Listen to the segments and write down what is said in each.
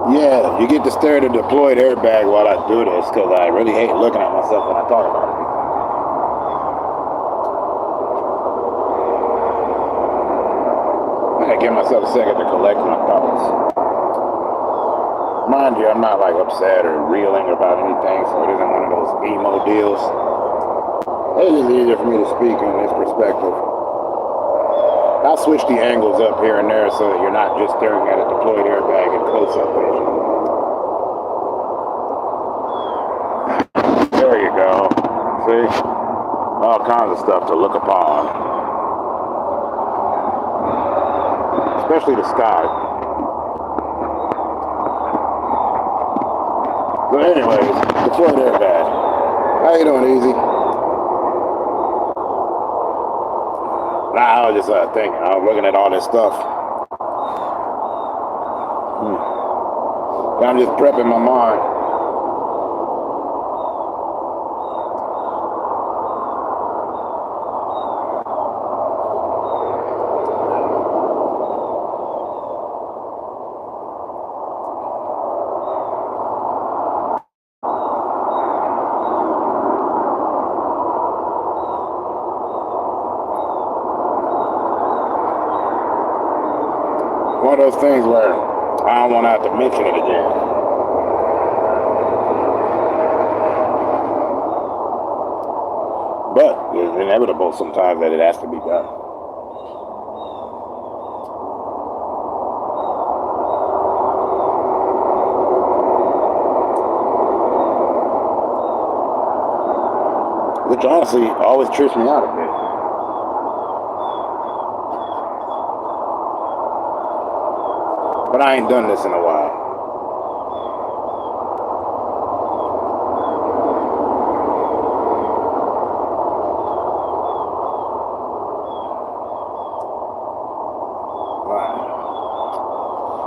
Yeah, you get to stare at a deployed airbag while I do this because I really hate looking at myself when I talk about it. I gotta give myself a second to collect my thoughts. Mind you, I'm not like upset or reeling about anything, so it isn't one of those emo deals. It's just easier for me to speak in this perspective. I'll switch the angles up here and there so that you're not just staring at a deployed airbag in close-up vision. There you go. See? All kinds of stuff to look upon. Especially the sky. So anyways, deployed airbag. How you doing, Easy? Nah, I was just thinking. I was looking at all this stuff. I'm just prepping my mind. One of those things where I don't want to have to mention it again. But it's inevitable sometimes that it has to be done. Which honestly always trips me out a bit. But I ain't done this in a while.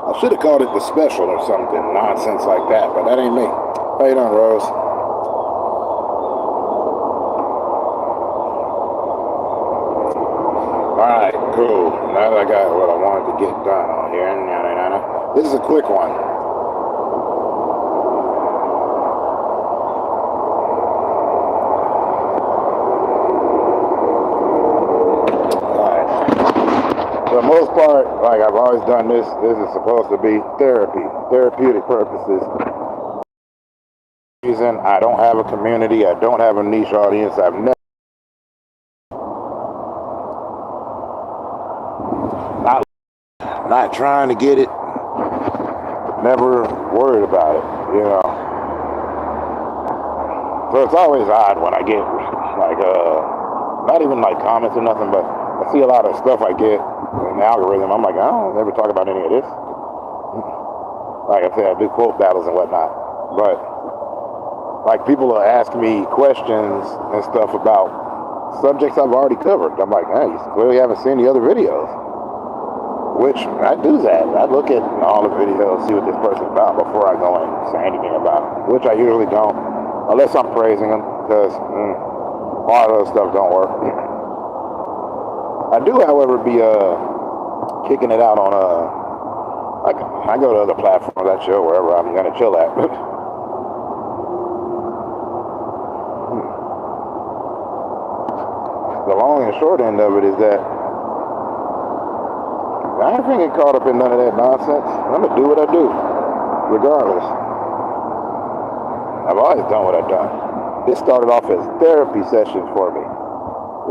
I should have called it the special or something nonsense like that, but that ain't me. How you doing, Rose? Alright, cool. Now that I got what I wanted to get done on here, this is a quick one. Alright. For the most part, like I've always done this is supposed to be therapeutic purposes. Reason I don't have a community, I don't have a niche audience, I've never not trying to get it, never worried about it, you know. So it's always odd when I get like not even like comments or nothing, but I see a lot of stuff I get in the algorithm. I'm like, I don't ever talk about any of this. Like I said, I do quote battles and whatnot, but like people will ask me questions and stuff about subjects I've already covered. I'm like, hey, you clearly haven't seen the other videos. Which I do that. I look at all the videos, see what this person's about before I go and say anything about it. Which I usually don't, unless I'm praising them, because all of those stuff don't work. I do, however, be kicking it out on like I go to other platforms, I chill wherever I'm gonna chill at. The long and short end of it is that I ain't gonna get caught up in none of that nonsense. I'm gonna do what I do, regardless. I've always done what I've done. This started off as therapy sessions for me.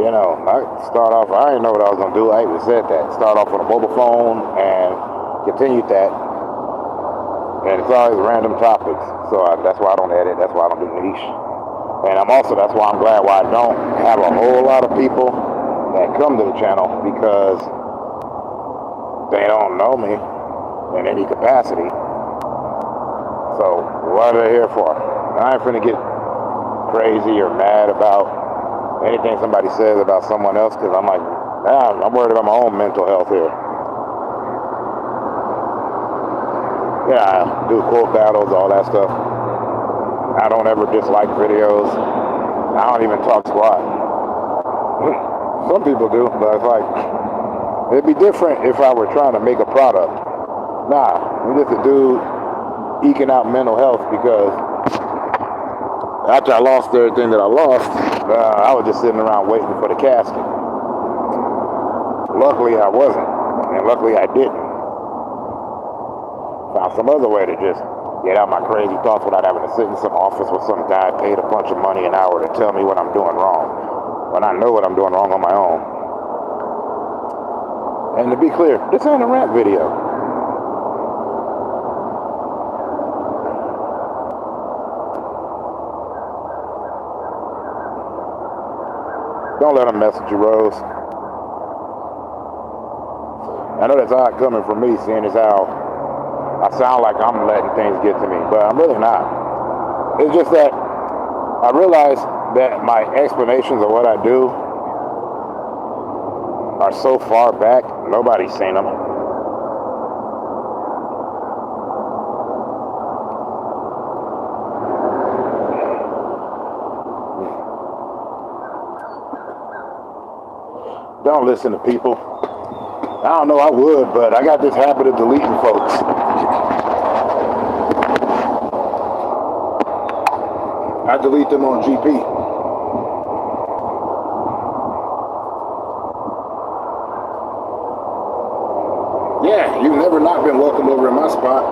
You know, I didn't know what I was gonna do. I even said that. Start off on a mobile phone and continued that. And it's always random topics. So that's why I don't edit. That's why I don't do niche. And that's why I'm glad why I don't have a whole lot of people that come to the channel, because they don't know me in any capacity. So what are they here for? I ain't finna get crazy or mad about anything somebody says about someone else, because I'm like, I'm worried about my own mental health here. Yeah, I do quote battles, all that stuff. I don't ever dislike videos. I don't even talk squat. Some people do, but it's like, it'd be different if I were trying to make a product. Nah, I'm just a dude eking out mental health, because after I lost everything that I lost, I was just sitting around waiting for the casket. Luckily, I wasn't, and luckily I didn't. Found some other way to just get out my crazy thoughts without having to sit in some office with some guy paid a bunch of money an hour to tell me what I'm doing wrong, when I know what I'm doing wrong on my own. And to be clear, this ain't a rant video. Don't let them mess with you, Rose. I know that's odd coming from me, seeing as how I sound like I'm letting things get to me, but I'm really not. It's just that I realize that my explanations of what I do are so far back, nobody's seen them. Don't listen to people. I don't know, I would, but I got this habit of deleting folks. I delete them on GP. Yeah, you've never not been welcome over in my spot.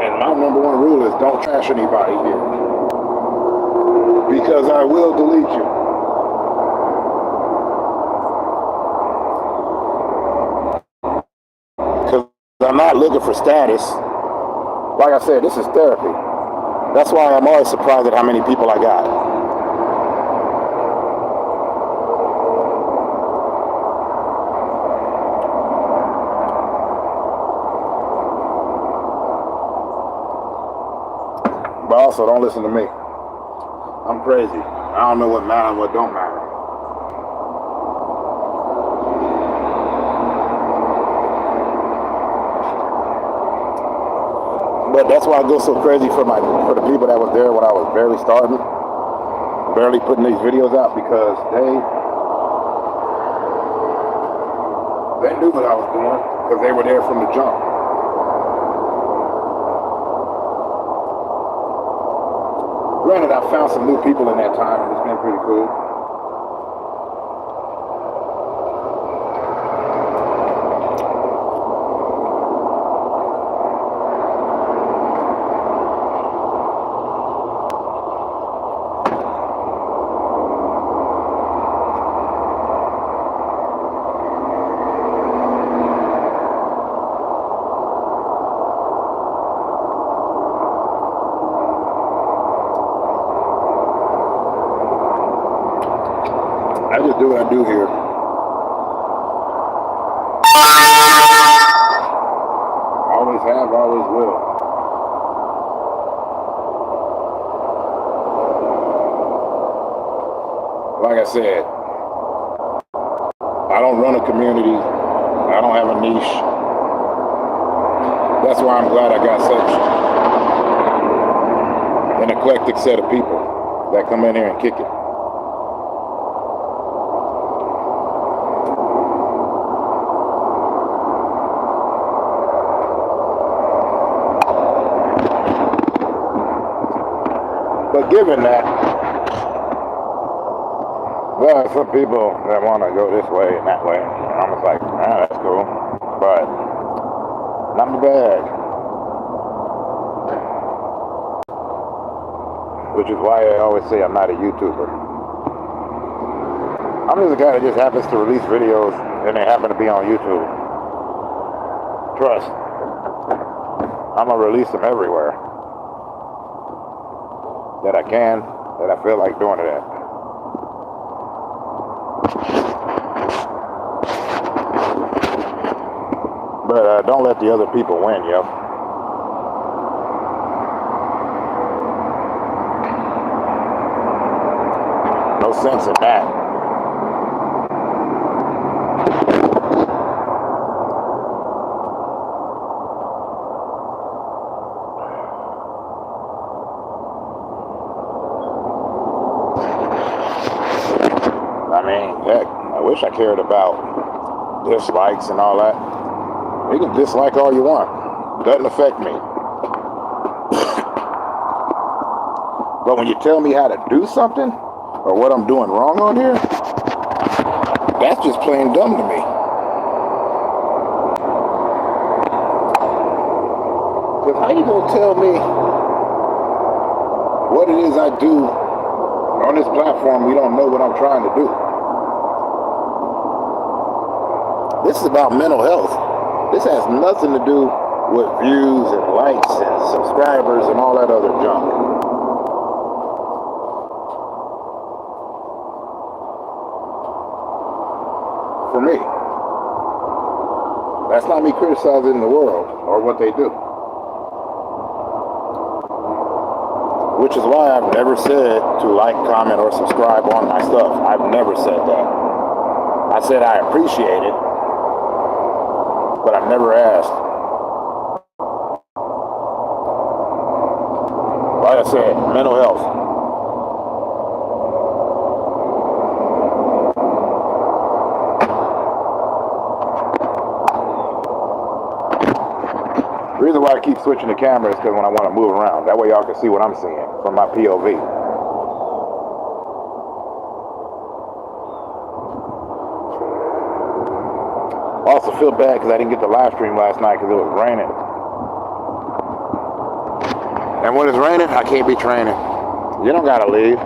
And my number one rule is don't trash anybody here, because I will delete you. I'm not looking for status. Like I said, this is therapy. That's why I'm always surprised at how many people I got. But also, don't listen to me. I'm crazy. I don't know what matters and what don't matter. But that's why I go so crazy for the people that was there when I was barely starting, barely putting these videos out, because they knew what I was doing, because they were there from the jump. Granted, I found some new people in that time, and it's been pretty cool. I just do what I do here. Always have, always will. Like I said, I don't run a community. I don't have a niche. That's why I'm glad I got such an eclectic set of people that come in here and kick it. But given that, there are some people that want to go this way and that way. I'm just like, that's cool, but not my bag. Which is why I always say I'm not a YouTuber. I'm just a guy that just happens to release videos and they happen to be on YouTube. Trust, I'm going to release them everywhere that I can, that I feel like doing it at. But don't let the other people win, yo. No sense in that. I mean, heck, I wish I cared about dislikes and all that. You can dislike all you want. It doesn't affect me. But when you tell me how to do something, or what I'm doing wrong on here, that's just plain dumb to me. Because how you gonna tell me what it is I do on this platform? We don't know what I'm trying to do. This is about mental health. This has nothing to do with views and likes and subscribers and all that other junk. For me. That's not me criticizing the world or what they do. Which is why I've never said to like, comment, or subscribe on my stuff. I've never said that. I said I appreciate it, but I've never asked. Like I said, mental health. The reason why I keep switching the camera is because when I want to move around, that way y'all can see what I'm seeing from my POV. I also feel bad because I didn't get the live stream last night because it was raining. And when it's raining, I can't be training. You don't gotta leave.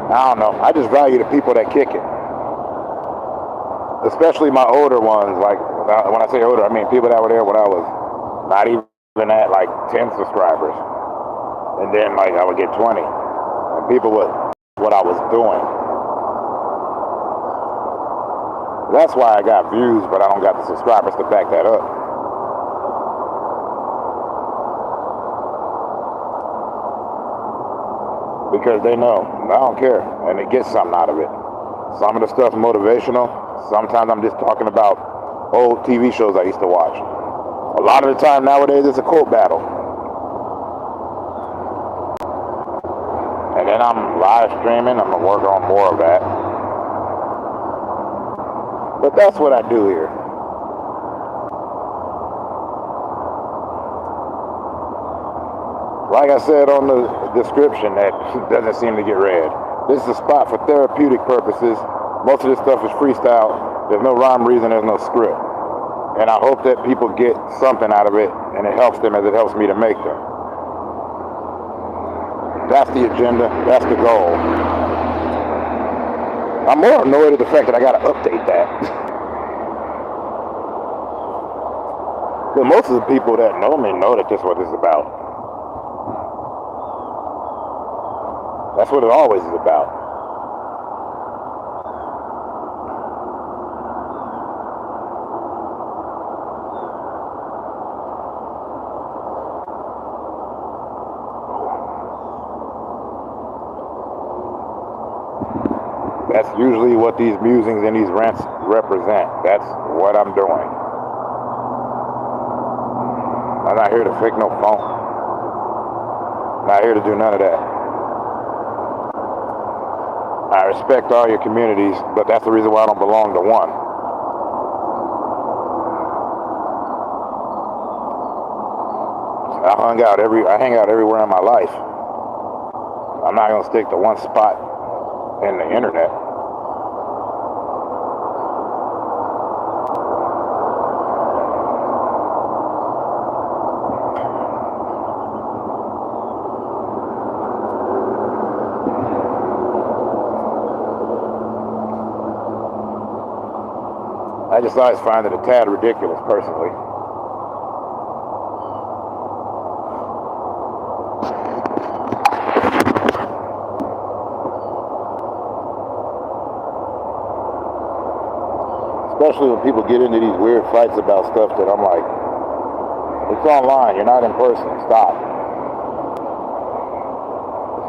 I don't know. I just value the people that kick it. Especially my older ones. Like, when I say older, I mean people that were there when I was not even at like 10 subscribers. And then like I would get 20. And people would what I was doing. That's why I got views, but I don't got the subscribers to back that up. Because they know, I don't care, and they get something out of it. Some of the stuff's motivational. Sometimes I'm just talking about old TV shows I used to watch. A lot of the time nowadays it's a quote battle. And then I'm live streaming. I'm going to work on more of that. But that's what I do here. Like I said on the description that doesn't seem to get read. This is a spot for therapeutic purposes. Most of this stuff is freestyle. There's no rhyme, reason, there's no script. And I hope that people get something out of it and it helps them as it helps me to make them. That's the agenda, that's the goal. I'm more annoyed at the fact that I gotta update that. Because most of the people that know me know that this is what this is about. That's what it always is about. That's usually what these musings and these rants represent. That's what I'm doing. I'm not here to fake no phone. I'm not here to do none of that. I respect all your communities, but that's the reason why I don't belong to one. I hang out everywhere in my life. I'm not gonna stick to one spot in the internet. I just always find it a tad ridiculous, personally. Especially when people get into these weird fights about stuff that I'm like, it's online, you're not in person, stop.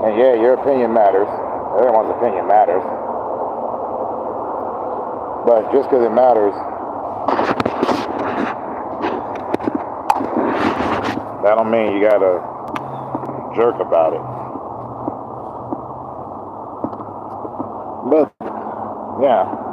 And yeah, your opinion matters. Everyone's opinion matters. But just because it matters, that don't mean you gotta jerk about it. But, yeah.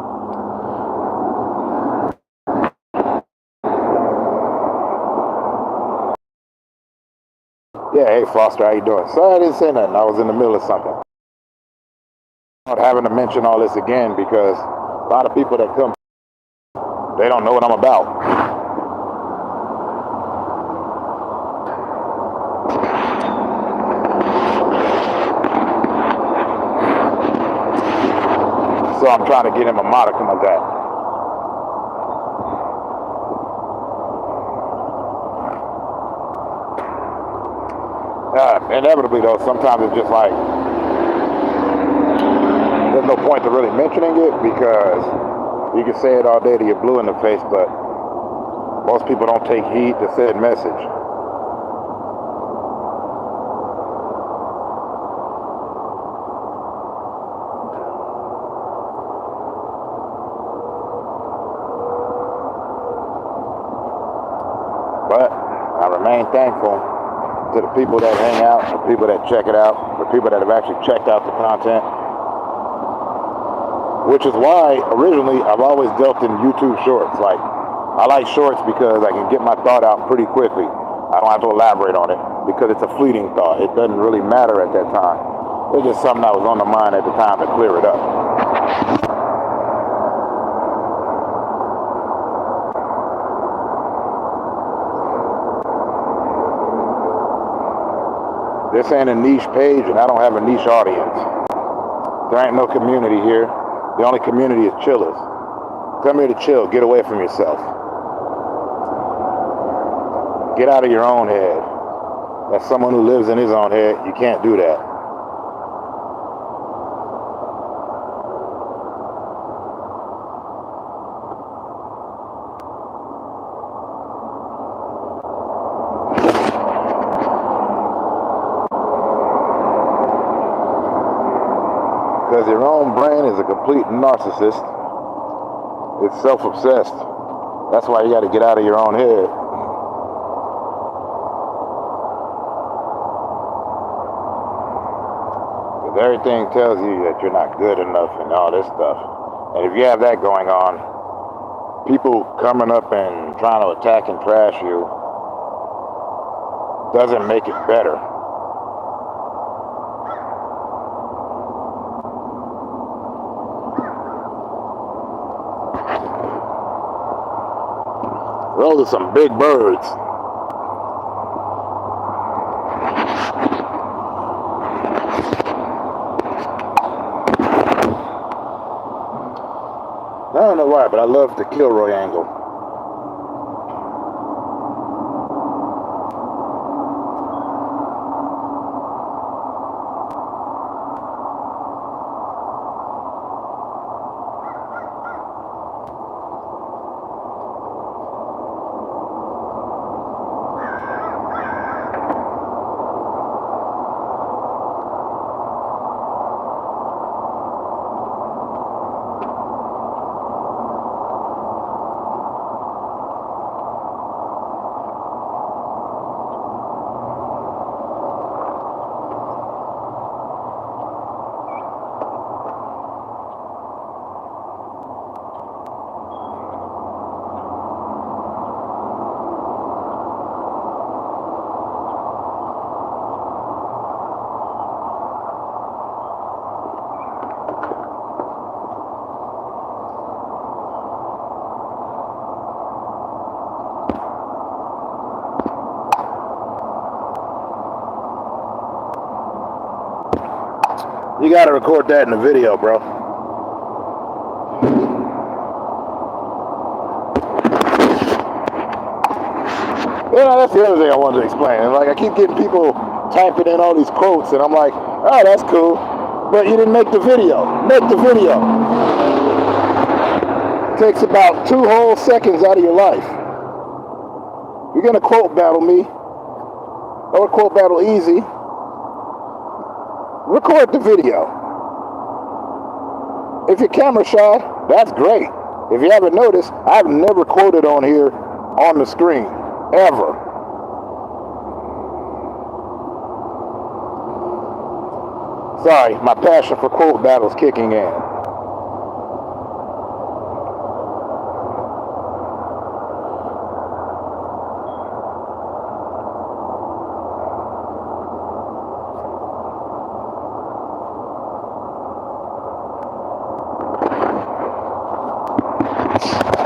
Yeah, hey Foster, how you doing? Sorry I didn't say nothing. I was in the middle of something. I'm not having to mention all this again because a lot of people that come, they don't know what I'm about. So I'm trying to get him a modicum of that. Inevitably though, sometimes it's just like, there's no point to really mentioning it because you can say it all day till you're blue in the face, but most people don't take heed to said message. But I remain thankful to the people that hang out, the people that check it out, the people that have actually checked out the content. Which is why, originally, I've always dealt in YouTube shorts. Like, I like shorts because I can get my thought out pretty quickly. I don't have to elaborate on it because it's a fleeting thought. It doesn't really matter at that time. It's just something that was on the mind at the time to clear it up. This ain't a niche page, and I don't have a niche audience. There ain't no community here. The only community is chillers. Come here to chill. Get away from yourself. Get out of your own head. As someone who lives in his own head, you can't do that. Because your own brain is a complete narcissist. It's self-obsessed. That's why you got to get out of your own head. Because everything tells you that you're not good enough and all this stuff. And if you have that going on, people coming up and trying to attack and trash you doesn't make it better. Those are some big birds. I don't know why, but I love the Kilroy angle. You gotta record that in the video, bro. Yeah, that's the other thing I wanted to explain. Like, I keep getting people typing in all these quotes, and I'm like, oh, that's cool, but you didn't make the video. Make the video. It takes about 2 whole seconds out of your life. You're gonna quote battle me, or quote battle Easy. Record the video. If you're camera shy, that's great. If you haven't noticed, I've never quoted on here on the screen, ever. Sorry, my passion for quote battles kicking in.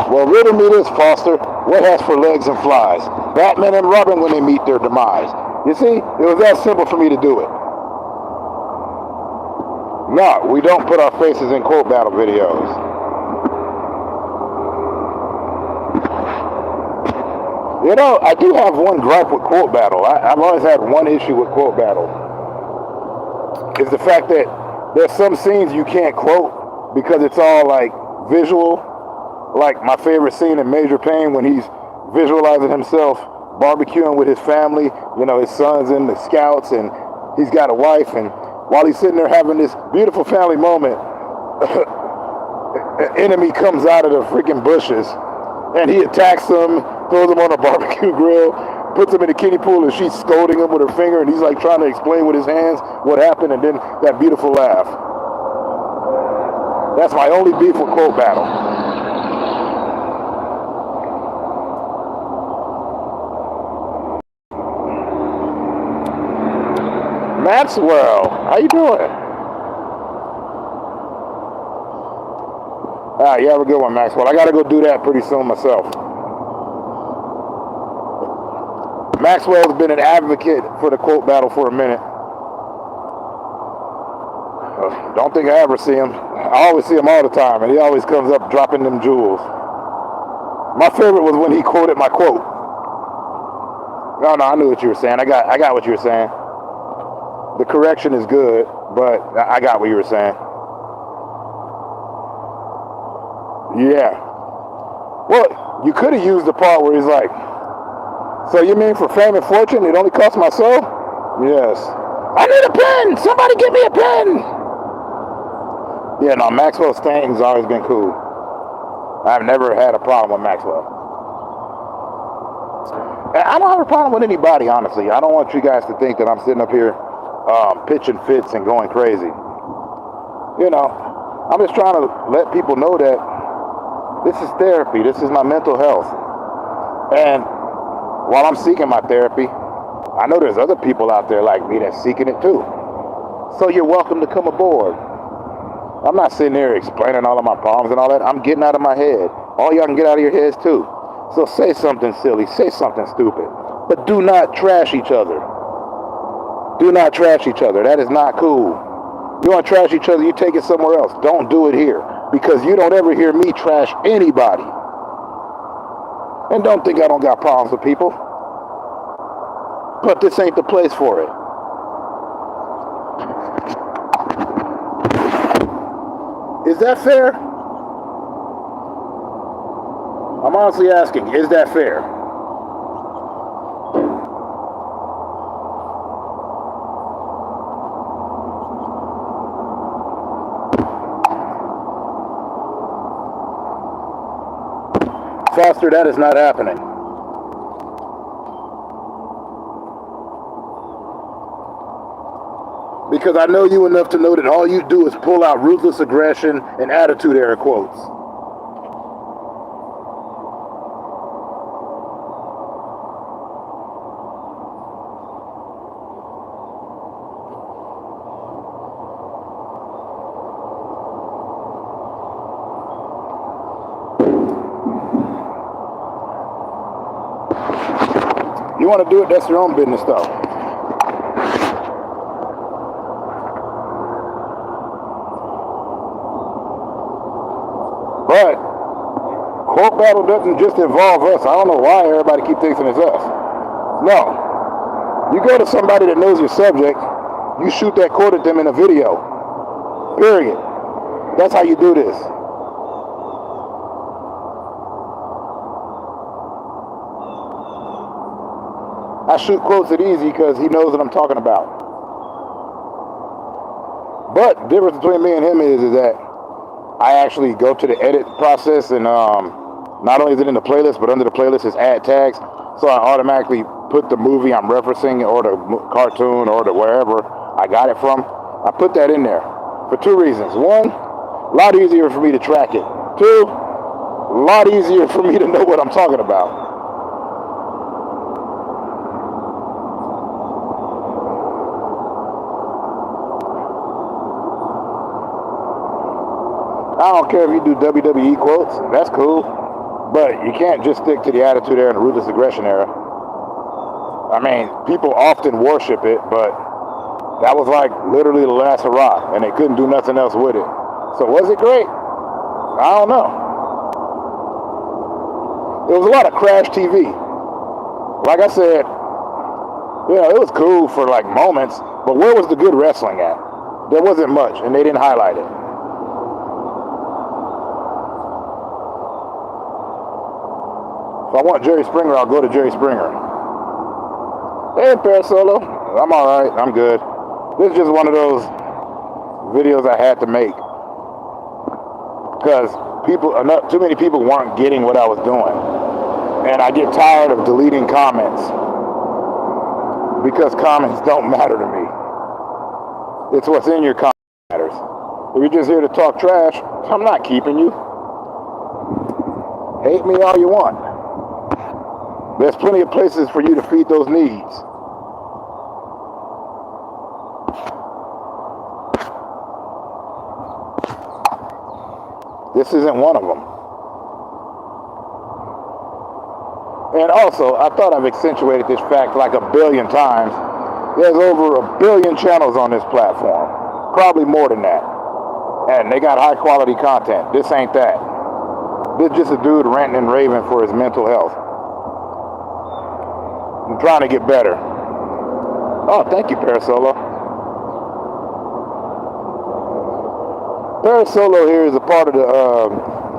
Well, riddle me this, Foster. What has for legs and flies? Batman and Robin when they meet their demise. You see, it was that simple for me to do it. No, we don't put our faces in quote battle videos. You know, I do have one gripe with quote battle. I've always had one issue with quote battle. Is the fact that there's some scenes you can't quote because it's all like visual. Like my favorite scene in Major Payne when he's visualizing himself barbecuing with his family. You know, his son's in the scouts and he's got a wife, and while he's sitting there having this beautiful family moment, an enemy comes out of the freaking bushes and he attacks them, throws him on a barbecue grill, puts him in a kiddie pool, and she's scolding him with her finger, and he's like trying to explain with his hands what happened, and then that beautiful laugh. That's my only beef with quote battle. Maxwell, how you doing? You have a good one, Maxwell. I gotta go do that pretty soon myself. Maxwell's been an advocate for the quote battle for a minute. Don't think I ever see him. I always see him all the time, and he always comes up dropping them jewels. My favorite was when he quoted my quote. No, I knew what you were saying. I got what you were saying. The correction is good, but I got what you were saying. Yeah. Well, you could have used the part where he's like, so you mean for fame and fortune, it only costs my soul? Yes. I need a pen! Somebody get me a pen! Yeah, no, Maxwell Stanton's always been cool. I've never had a problem with Maxwell. I don't have a problem with anybody, honestly. I don't want you guys to think that I'm sitting up here pitching fits and going crazy. You know, I'm just trying to let people know that this is therapy. This is my mental health. And while I'm seeking my therapy, I know there's other people out there like me that's seeking it too. So you're welcome to come aboard. I'm not sitting here explaining all of my problems and all that. I'm getting out of my head. All y'all can get out of your heads too. So say something silly, say something stupid, but do not trash each other. Do not trash each other. That is not cool. You want to trash each other, you take it somewhere else. Don't do it here, because you don't ever hear me trash anybody. And don't think I don't got problems with people. But this ain't the place for it. Is that fair? I'm honestly asking, is that fair? Foster, that is not happening. Because I know you enough to know that all you do is pull out ruthless aggression and attitude air quotes. You want to do it, that's your own business though. But quote battle doesn't just involve us. I don't know why everybody keeps thinking it's us. No. You go to somebody that knows your subject, you shoot that quote at them in a video. Period. That's how you do this. I shoot quotes at Easy because he knows what I'm talking about. But the difference between me and him is that I actually go to the edit process, and not only is it in the playlist, but under the playlist is add tags. So I automatically put the movie I'm referencing or the cartoon or the wherever I got it from. I put that in there for two reasons. One, a lot easier for me to track it. Two, a lot easier for me to know what I'm talking about. I don't care if you do WWE quotes, that's cool, but you can't just stick to the Attitude Era and the Ruthless Aggression Era. I mean, people often worship it, but that was like literally the last hurrah, and they couldn't do nothing else with it. So was it great? I don't know. There was a lot of Crash TV. Like I said, you know, it was cool for like moments, but where was the good wrestling at? There wasn't much, and they didn't highlight it. If I want Jerry Springer, I'll go to Jerry Springer. Hey, Parasolo. I'm all right. I'm good. This is just one of those videos I had to make because too many people weren't getting what I was doing, and I get tired of deleting comments because comments don't matter to me. It's what's in your comments that matters. If you're just here to talk trash, I'm not keeping you. Hate me all you want. There's plenty of places for you to feed those needs. This isn't one of them. And also, I thought I've accentuated this fact like a billion times. There's over 1 billion channels on this platform. Probably more than that. And they got high quality content. This ain't that. This is just a dude ranting and raving for his mental health. I'm trying to get better. Oh, thank you, Parasolo. Parasolo here is a part of the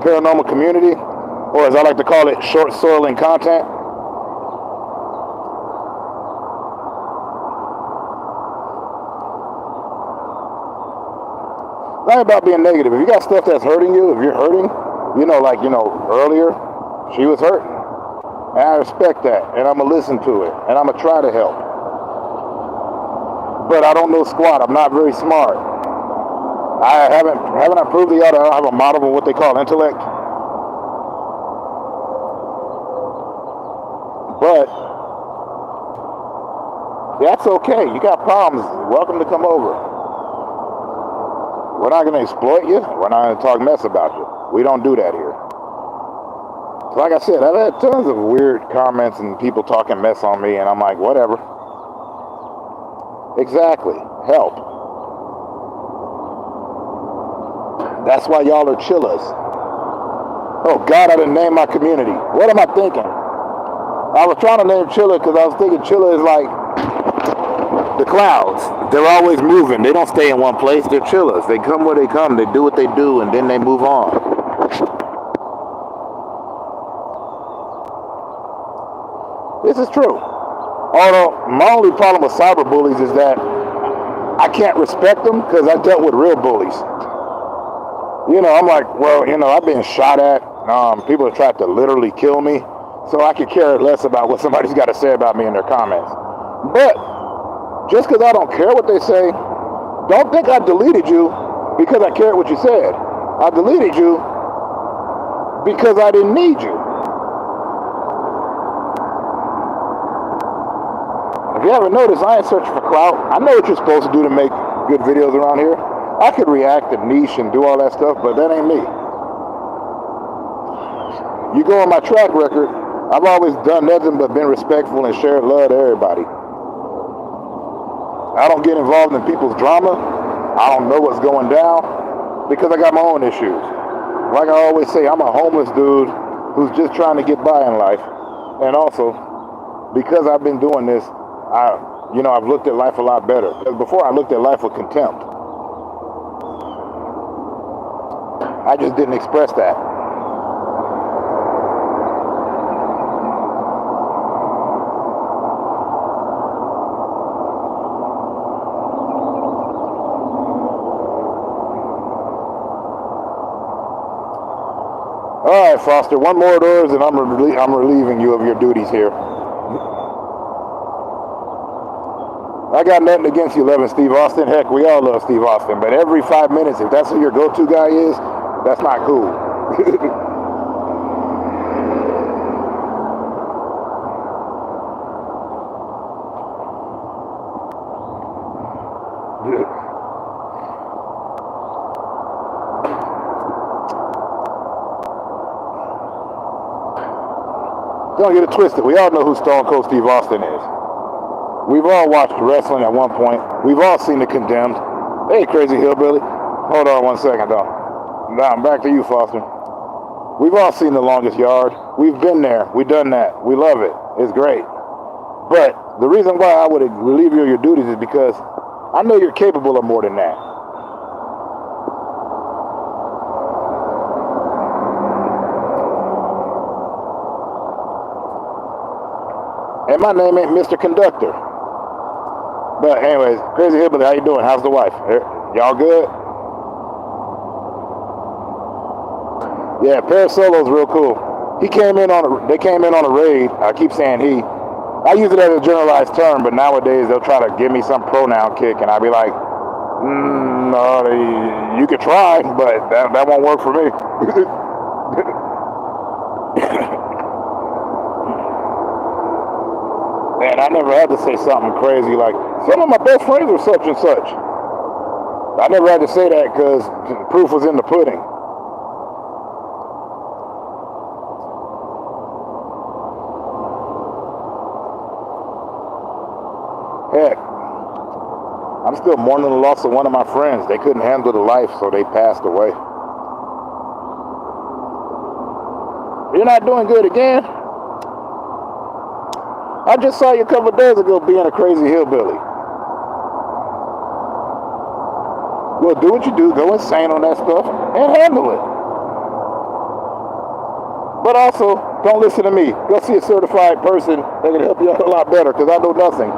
paranormal community, or as I like to call it, short soiling content. Not about being negative. If you got stuff that's hurting you, if you're hurting, earlier, she was hurting. And I respect that, and I'm going to listen to it, and I'm going to try to help. But I don't know squat. I'm not very smart. Haven't I proved to y'all that I don't have a model of what they call intellect? But that's okay. You got problems. Welcome to come over. We're not going to exploit you. We're not going to talk mess about you. We don't do that here. Like I said, I've had tons of weird comments and people talking mess on me, and I'm like, whatever. Exactly. Help. That's why y'all are chillers. Oh, God, I didn't name my community. What am I thinking? I was trying to name chiller because I was thinking chiller is like the clouds. They're always moving. They don't stay in one place. They're chillers. They come where they come. They do what they do, and then they move on. This is true. Although my only problem with cyberbullies is that I can't respect them because I dealt with real bullies. I'm like, well, I've been shot at. People have tried to literally kill me. So I could care less about what somebody's got to say about me in their comments. But just because I don't care what they say, don't think I deleted you because I cared what you said. I deleted you because I didn't need you. If you haven't noticed, I ain't searching for clout. I know what you're supposed to do to make good videos around here. I could react and niche and do all that stuff, but that ain't me. You go on my track record, I've always done nothing but been respectful and shared love to everybody. I don't get involved in people's drama. I don't know what's going down because I got my own issues. Like I always say, I'm a homeless dude who's just trying to get by in life. And also, because I've been doing this, I've looked at life a lot better. Because before I looked at life with contempt. I just didn't express that. All right, Foster, one more of those and I'm relieving you of your duties here. I got nothing against you loving Steve Austin. Heck, we all love Steve Austin. But every 5 minutes, if that's who your go-to guy is, that's not cool. Don't get it twisted. We all know who Stone Cold Steve Austin is. We've all watched wrestling at one point. We've all seen The Condemned. Hey, Crazy Hillbilly. Hold on 1 second, though. Now, back to you, Foster. We've all seen The Longest Yard. We've been there. We've done that. We love it. It's great. But the reason why I would relieve you of your duties is because I know you're capable of more than that. And my name ain't Mr. Conductor. But anyways, Crazy Hillbilly, how you doing? How's the wife? Y'all good? Yeah, Paris Solo's real cool. They came in on a raid. I keep saying he. I use it as a generalized term, but nowadays they'll try to give me some pronoun kick, and I'll be like, no, you could try, but that won't work for me. And I never had to say something crazy like, some of my best friends were such and such. I never had to say that because the proof was in the pudding. Heck, I'm still mourning the loss of one of my friends. They couldn't handle the life, so they passed away. You're not doing good again? I just saw you a couple of days ago being a crazy hillbilly. Well, do what you do. Go insane on that stuff and handle it. But also, don't listen to me. Go see a certified person that can help you out a lot better, because I know nothing.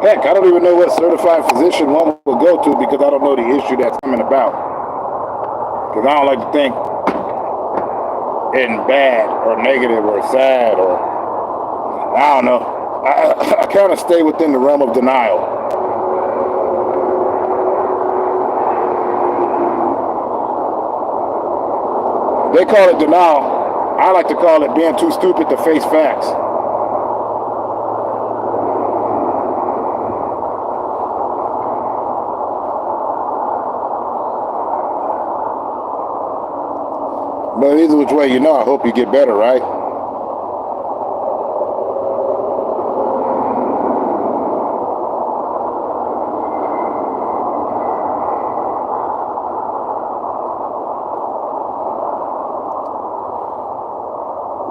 Heck, I don't even know what certified physician one will go to because I don't know the issue that's coming about. Because I don't like to think in bad or negative or sad or, I don't know. I kind of stay within the realm of denial. They call it denial. I like to call it being too stupid to face facts. But either which way, I hope you get better, right?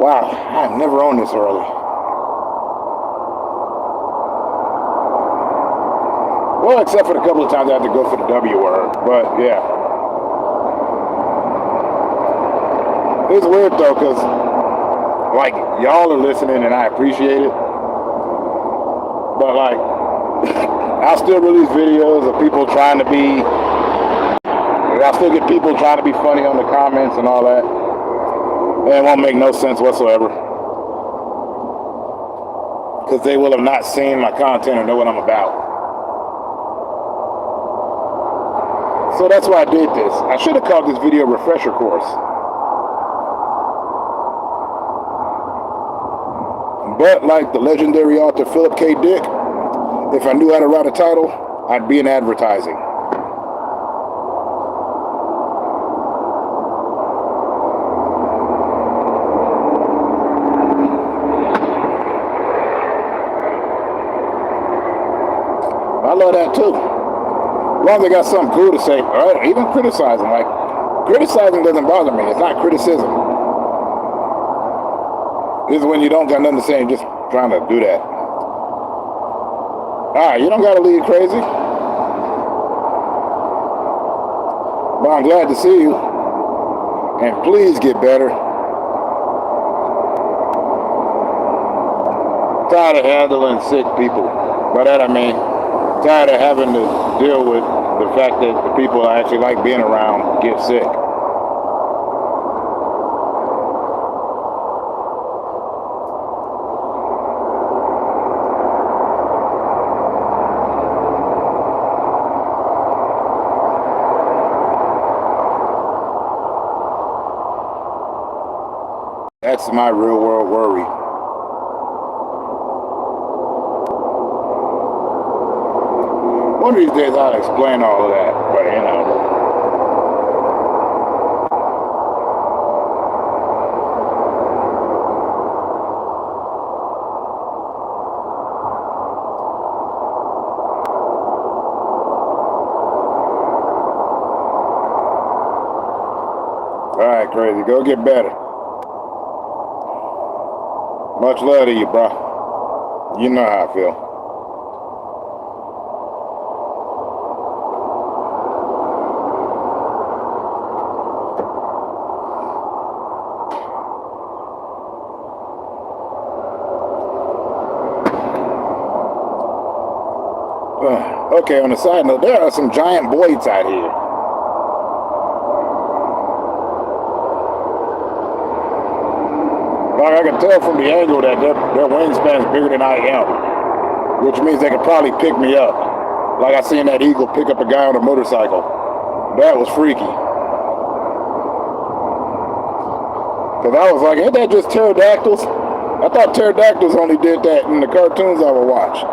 Wow, I've never owned this early. Well, except for the couple of times I had to go for the W word, but yeah. It's weird though, because like y'all are listening and I appreciate it, but like I'll still release videos of people trying to be, I'll still get people trying to be funny on the comments and all that, and it won't make no sense whatsoever, because they will have not seen my content or know what I'm about. So that's why I did this. I should have called this video refresher course. But like the legendary author Philip K. Dick, if I knew how to write a title, I'd be in advertising. I love that too. As long as they got something cool to say, all right, even criticizing. Like, criticizing doesn't bother me. It's not criticism. This is when you don't got nothing to say and just trying to do that. Alright, you don't gotta leave crazy. But I'm glad to see you. And please get better. Tired of handling sick people. By that I mean, tired of having to deal with the fact that the people I actually like being around get sick. That's my real world worry. One of these days I'll explain all of that, but you know. Alright, crazy. Go get better. Much love to you, bro. You know how I feel. Okay, on the side note, there are some giant voids out here. Like I can tell from the angle that their wingspan is bigger than I am, which means they could probably pick me up. Like I seen that eagle pick up a guy on a motorcycle. That was freaky. Cause I was like, ain't that just pterodactyls? I thought pterodactyls only did that in the cartoons I would watch.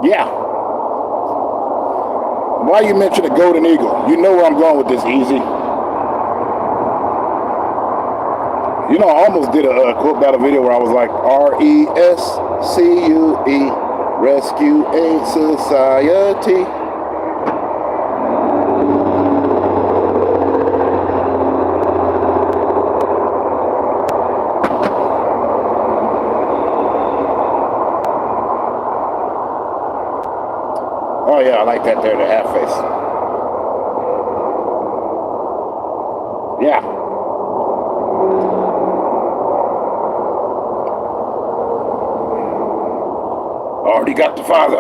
Yeah. Why you mention a golden eagle? You know where I'm going with this, Easy. You know, I almost did a quote battle video where I was like, RESCUE, Rescue Aid Society. Oh yeah, I like that there, the half face. Yeah. Already got the father.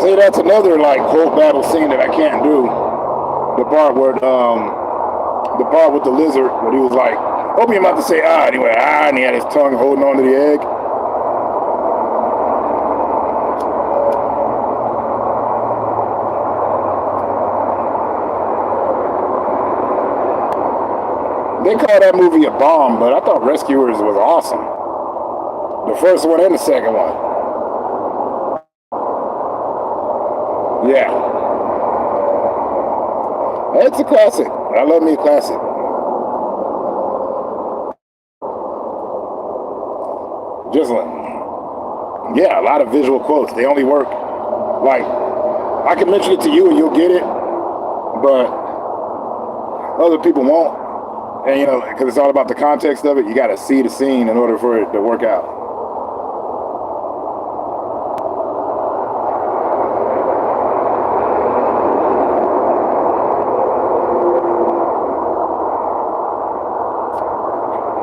See, that's another like quote battle scene that I can't do. The part where the part with the lizard, where he was like, hope you're about to say ah, anyway, ah, and he had his tongue holding on to the egg. They call that movie a bomb, but I thought Rescuers was awesome. The first one and the second one. Yeah. It's a classic. I love me a classic. Just like, yeah, a lot of visual quotes. They only work, like, I can mention it to you and you'll get it, but other people won't. And, you know, because it's all about the context of it, you got to see the scene in order for it to work out.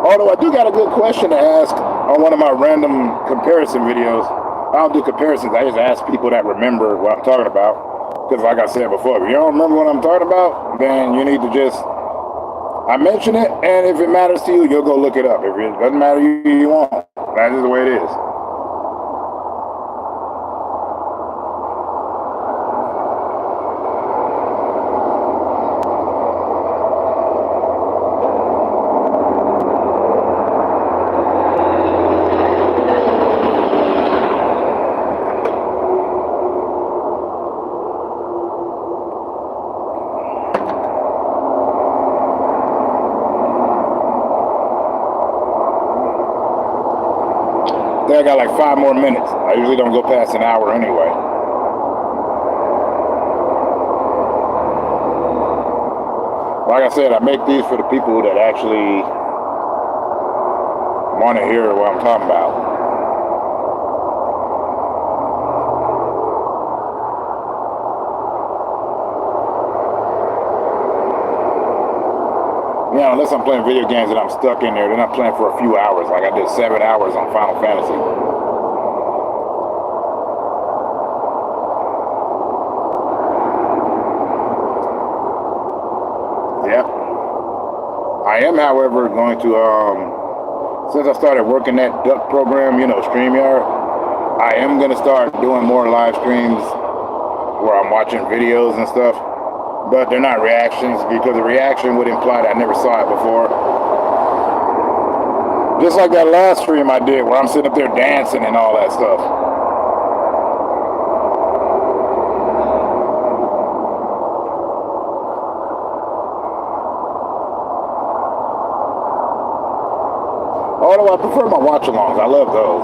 Although I do got a good question to ask on one of my random comparison videos. I don't do comparisons. I just ask people that remember what I'm talking about. Because like I said before, if you don't remember what I'm talking about, then you need to just, I mention it, and if it matters to you, you'll go look it up. If it doesn't matter to you, you won't. That's just the way it is. I got like 5 more minutes. I usually don't go past an hour anyway. Like I said, I make these for the people that actually want to hear what I'm talking about. Yeah, unless I'm playing video games and I'm stuck in there, then I'm playing for a few hours. Like I did 7 hours on Final Fantasy. Yep. I am, however, going to, since I started working that duck program, you know, StreamYard, I am going to start doing more live streams where I'm watching videos and stuff. But they're not reactions, because the reaction would imply that I never saw it before. Just like that last stream I did where I'm sitting up there dancing and all that stuff. Although I prefer my watch-alongs. I love those.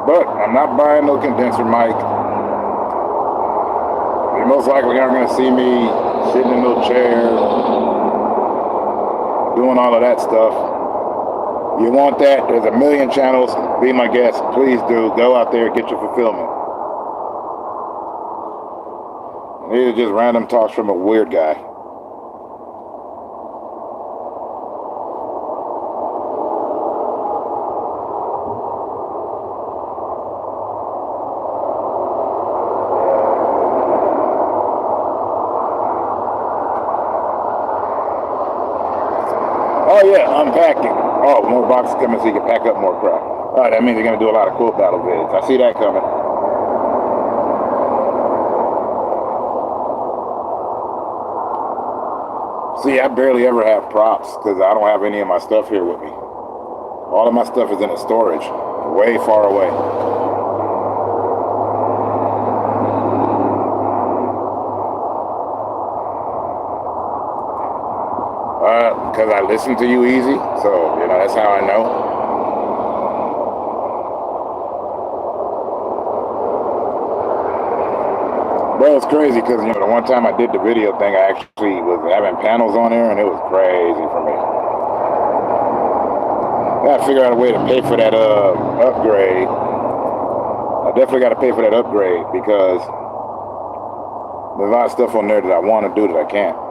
But I'm not buying no condenser mic. You most likely aren't going to see me sitting in no chair, doing all of that stuff. You want that? There's a million channels. Be my guest. Please do. Go out there, get your fulfillment. These are just random talks from a weird guy. Oh yeah, unpacking. Oh, more boxes coming so you can pack up more crap. Alright, that means you're going to do a lot of cool battle vids. I see that coming. See, I barely ever have props because I don't have any of my stuff here with me. All of my stuff is in a storage, way far away. Because I listen to you easy, so, you know, that's how I know. Bro, it's crazy because, you know, the one time I did the video thing, I actually was having panels on there, and it was crazy for me. I gotta figure out a way to pay for that upgrade. I definitely got to pay for that upgrade because there's a lot of stuff on there that I want to do that I can't.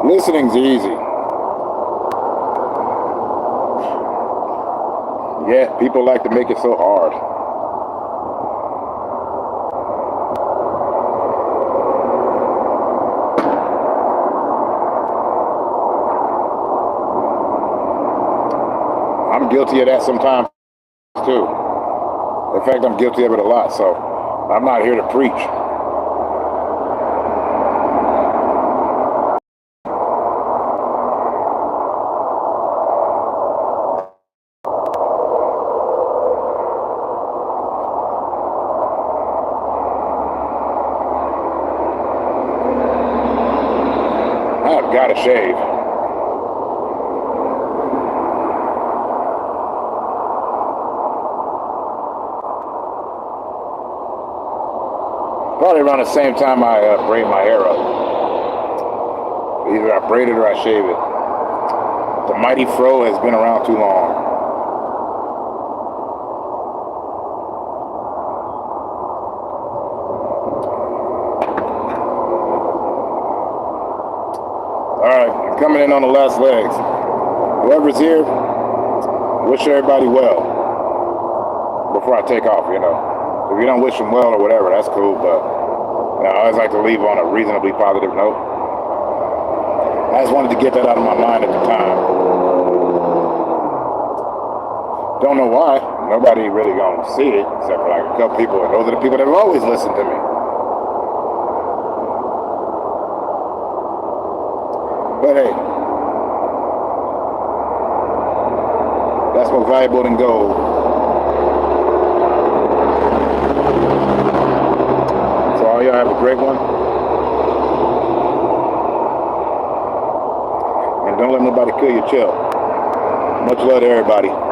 Listening's easy. Yeah, people like to make it so hard. I'm guilty of that sometimes too. In fact, I'm guilty of it a lot, so I'm not here to preach. I've got to shave. Probably around the same time I braid my hair up. Either I braid it or I shave it. The mighty fro has been around too long. Alright, coming in on the last legs. Whoever's here, wish everybody well before I take off, you know. If you don't wish them well or whatever, that's cool, but you know, I always like to leave on a reasonably positive note. I just wanted to get that out of my mind at the time. Don't know why. Nobody really gonna see it, except for like a couple people, and those are the people that have always listened to me. But hey, That's more valuable than gold. So all y'all have a great one. And don't let nobody kill your chill. Much love to everybody.